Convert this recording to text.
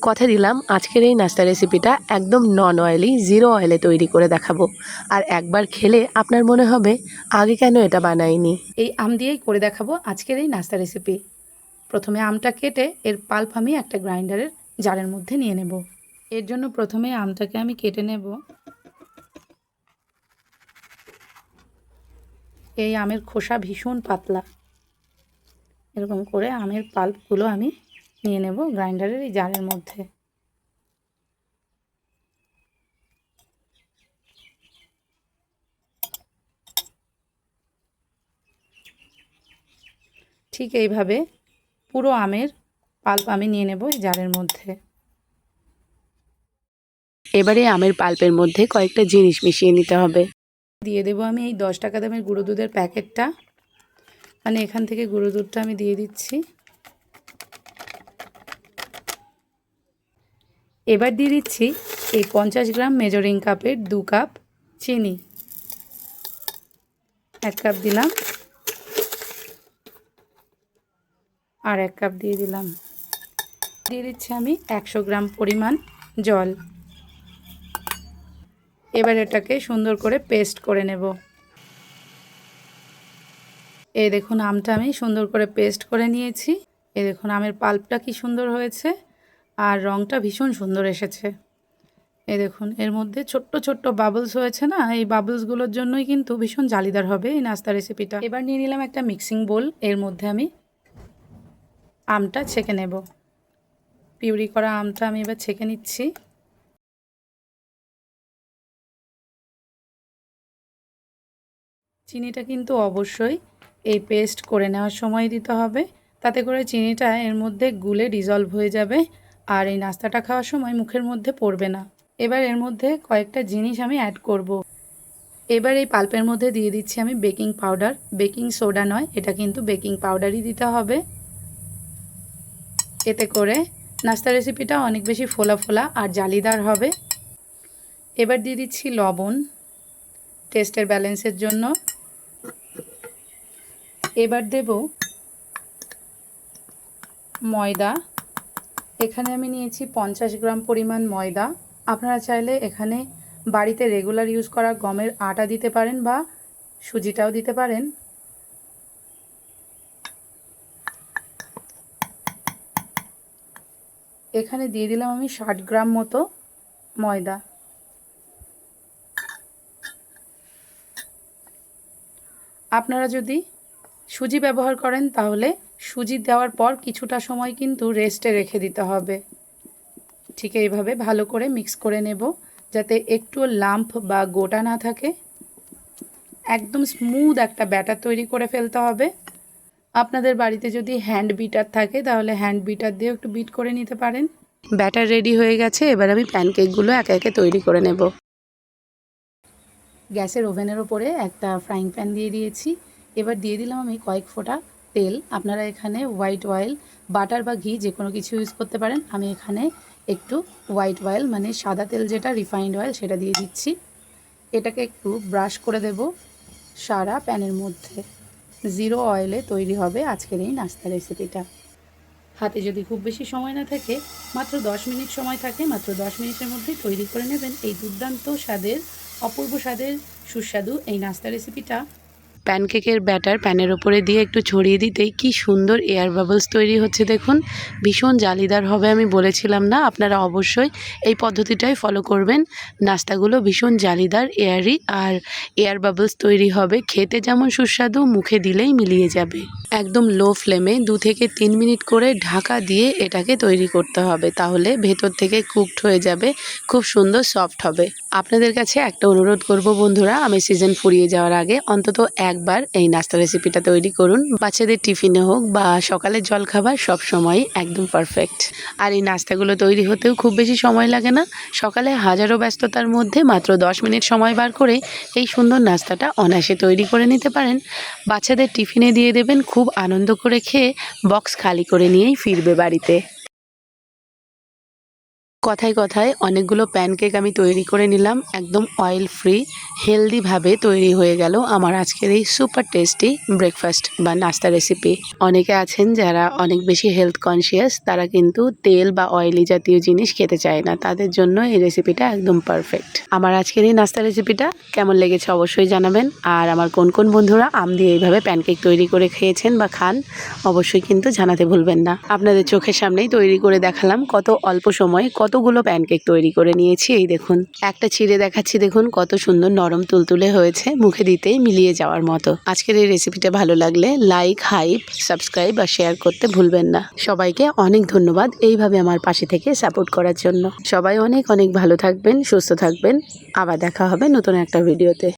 কথা দিলাম আজকের এই নাস্তা রেসিপিটা একদম নন অয়েলি, জিরো অয়েলে তৈরি করে দেখাবো। আর একবার খেলে আপনার মনে হবে আগে কেন এটা বানাইনি। এই আম দিয়েই করে দেখাবো আজকের এই নাস্তা রেসিপি। প্রথমে আমটা কেটে এর পাল্প আমি একটা গ্রাইন্ডারের জারের মধ্যে নিয়ে নেব। এর জন্য প্রথমে আমটাকে আমি কেটে নেব। এই আমের খোসা ভীষণ পাতলা। এরকম করে আমের পাল্পগুলো আমি নিয়ে নেব গ্রাইন্ডারের এই জারের মধ্যে। ঠিক এইভাবে পুরো আমের পাল্প আমি নিয়ে নেব এই জারের মধ্যে। এবারে আমের পাল্পের মধ্যে কয়েকটা জিনিস মিশিয়ে নিতে হবে। দিয়ে দেবো আমি এই 10 টাকা দামের গুঁড়ো দুধের প্যাকেটটা, মানে এখান থেকে গুঁড়ো দুধটা আমি দিয়ে দিচ্ছি। এবার দিয়ে দিচ্ছি এই 50 গ্রাম মেজারিং কাপের 2 কাপ চিনি। 1 কাপ দিলাম, আর 1 কাপ দিয়ে দিলাম। দিয়ে দিচ্ছি আমি 100 গ্রাম পরিমাণ জল। এবার এটাকে সুন্দর করে পেস্ট করে নেব। এই দেখুন আমটা আমি সুন্দর করে পেস্ট করে নিয়েছি। এই দেখুন আমের পাল্পটা কি সুন্দর হয়েছে, আর রঙটা ভীষণ সুন্দর এসেছে। এই দেখুন এর মধ্যে ছোট্ট ছোট্ট বাবলস হয়েছে না, এই বাবলসগুলোর জন্যই কিন্তু ভীষণ জালিদার হবে এই নাস্তা রেসিপিটা। এবার নিয়ে নিলাম একটা মিক্সিং বোল, এর মধ্যে আমি আমটা ছেঁকে নেব। পিউরি করা আমটা আমি এবার ছেঁকে নিচ্ছি। চিনিটা কিন্তু অবশ্যই এই পেস্ট করে নেওয়ার সময় দিতে হবে, তাতে করে চিনিটা এর মধ্যে গুলে ডিজলভ হয়ে যাবে, আর এই নাস্তাটা খাওয়ার সময় মুখের মধ্যে পড়বে না। এবার এর মধ্যে কয়েকটা জিনিস আমি অ্যাড করব। এবার এই পাল্পের মধ্যে দিয়ে দিচ্ছি আমি বেকিং পাউডার। বেকিং সোডা নয়, এটা কিন্তু বেকিং পাউডারই দিতে হবে। এতে করে নাস্তা রেসিপিটা অনেক বেশি ফোলা ফোলা আর জালিদার হবে। এবার দিয়ে দিচ্ছি লবণ টেস্টের ব্যালেন্সের জন্য। এবার দেব ময়দা। এখানে আমি নিয়েছি 50 গ্রাম পরিমাণ ময়দা। আপনারা চাইলে এখানে বাড়িতে রেগুলার ইউজ করা গমের আটা দিতে পারেন বা সুজিটাও দিতে পারেন। এখানে দিয়ে দিলাম আমি 60 গ্রাম মতো ময়দা। আপনারা যদি সুজি ব্যবহার করেন তাহলে সুজি দেওয়ার পর কিছুটা সময় কিন্তু রেস্টে রেখে দিতে হবে। ঠিক এইভাবে ভালো করে মিক্স করে নেব, যাতে একটু লাম্প বা গোটা না থাকে। একদম স্মুথ একটা ব্যাটার তৈরি করে ফেলতে হবে। আপনাদের বাড়িতে যদি হ্যান্ড বিটার থাকে তাহলে হ্যান্ড বিটার দিয়ে একটু বিট করে নিতে পারেন। ব্যাটার রেডি হয়ে গেছে, এবার আমি প্যানকেকগুলো একে একে তৈরি করে নেব। গ্যাসের ওভেনের ওপরে একটা ফ্রাইং প্যান দিয়ে দিয়েছি। এবার দিয়ে দিলাম আমি কয়েক ফোঁটা তেল। আপনারা এখানে হোয়াইট অয়েল, বাটার বা ঘি যে কোনো কিছু ইউজ করতে পারেন। আমি এখানে একটু হোয়াইট অয়েল মানে সাদা তেল যেটা রিফাইন্ড অয়েল সেটা দিয়ে দিচ্ছি। এটাকে একটু ব্রাশ করে দেব সারা প্যানের মধ্যে। জিরো অয়েলে তৈরি হবে আজকের এই নাস্তা রেসিপিটা। হাতে যদি খুব বেশি সময় না থাকে, মাত্র 10 মিনিট সময় থাকে, মাত্র 10 মিনিটের মধ্যেই তৈরি করে নেবেন এই দুর্দান্ত স্বাদের, অপূর্ব স্বাদের, সুস্বাদু এই নাস্তা রেসিপিটা। প্যানকেকের ব্যাটার প্যানের ওপরে দিয়ে একটু ছড়িয়ে দিতেই কি সুন্দর এয়ার বাবলস তৈরি হচ্ছে দেখুন। ভীষণ জালিদার হবে, আমি বলেছিলাম না? আপনারা অবশ্যই এই পদ্ধতিটাই ফলো করবেন। নাস্তাগুলো ভীষণ জালিদার, এয়ারি, আর এয়ার বাবলস তৈরি হবে। খেতে যেমন সুস্বাদু, মুখে দিলেই মিলিয়ে যাবে। একদম লো ফ্লেমে 2 থেকে 3 মিনিট করে ঢাকা দিয়ে এটাকে তৈরি করতে হবে, তাহলে ভেতর থেকে কুকড হয়ে যাবে, খুব সুন্দর সফট হবে। আপনাদের কাছে একটা অনুরোধ করব বন্ধুরা, আমি সিজন ফুরিয়ে যাওয়ার আগে অন্তত একবার এই নাস্তা রেসিপিটা তৈরি করুন। বাচ্চাদের টিফিনে হোক বা সকালের জলখাবার, সব সময় একদম পারফেক্ট। আর এই নাস্তাগুলো তৈরি হতেও খুব বেশি সময় লাগে না। সকালে হাজারো ব্যস্ততার মধ্যে মাত্র 10 মিনিট সময় বার করে এই সুন্দর নাস্তাটা অনায়াসে তৈরি করে নিতে পারেন। বাচ্চাদের টিফিনে দিয়ে দেবেন, খুব আনন্দ করে খেয়ে বক্স খালি করে নিয়েই ফিরবে বাড়িতে। কথায় কথায় অনেকগুলো প্যানকেক আমি তৈরি করে নিলাম, একদম অয়েল ফ্রি হেলদিভাবে তৈরি হয়ে গেল আমার আজকের এই সুপার টেস্টি ব্রেকফাস্ট বা নাস্তা রেসিপি। অনেকে আছেন যারা অনেক বেশি হেলথ কনসিয়াস, তারা কিন্তু তেল বা অয়েলি জাতীয় জিনিস খেতে চায় না, তাদের জন্য এই রেসিপিটা একদম পারফেক্ট। আমার আজকের এই নাস্তা রেসিপিটা কেমন লেগেছে অবশ্যই জানাবেন। আর আমার কোন কোন বন্ধুরা আম দিয়ে এইভাবে প্যানকেক তৈরি করে খেয়েছেন বা খান অবশ্যই কিন্তু জানাতে ভুলবেন না। আপনাদের চোখের সামনেই তৈরি করে দেখালাম, কত অল্প সময়ে কতগুলো প্যানকেক তৈরি করে নিয়েছি। এই দেখুন, একটা ছিঁড়ে দেখাচ্ছি, দেখুন কত সুন্দর নরম তুলতুলে হয়েছে, মুখে দিতেই মিলিয়ে যাওয়ার মতো। আজকের এই রেসিপিটা ভালো লাগলে লাইক, হাইপ, সাবস্ক্রাইব আর শেয়ার করতে ভুলবেন না। সবাইকে অনেক ধন্যবাদ এইভাবে আমার পাশে থেকে সাপোর্ট করার জন্য। সবাই অনেক অনেক ভালো থাকবেন, সুস্থ থাকবেন। আবার দেখা হবে নতুন একটা ভিডিওতে।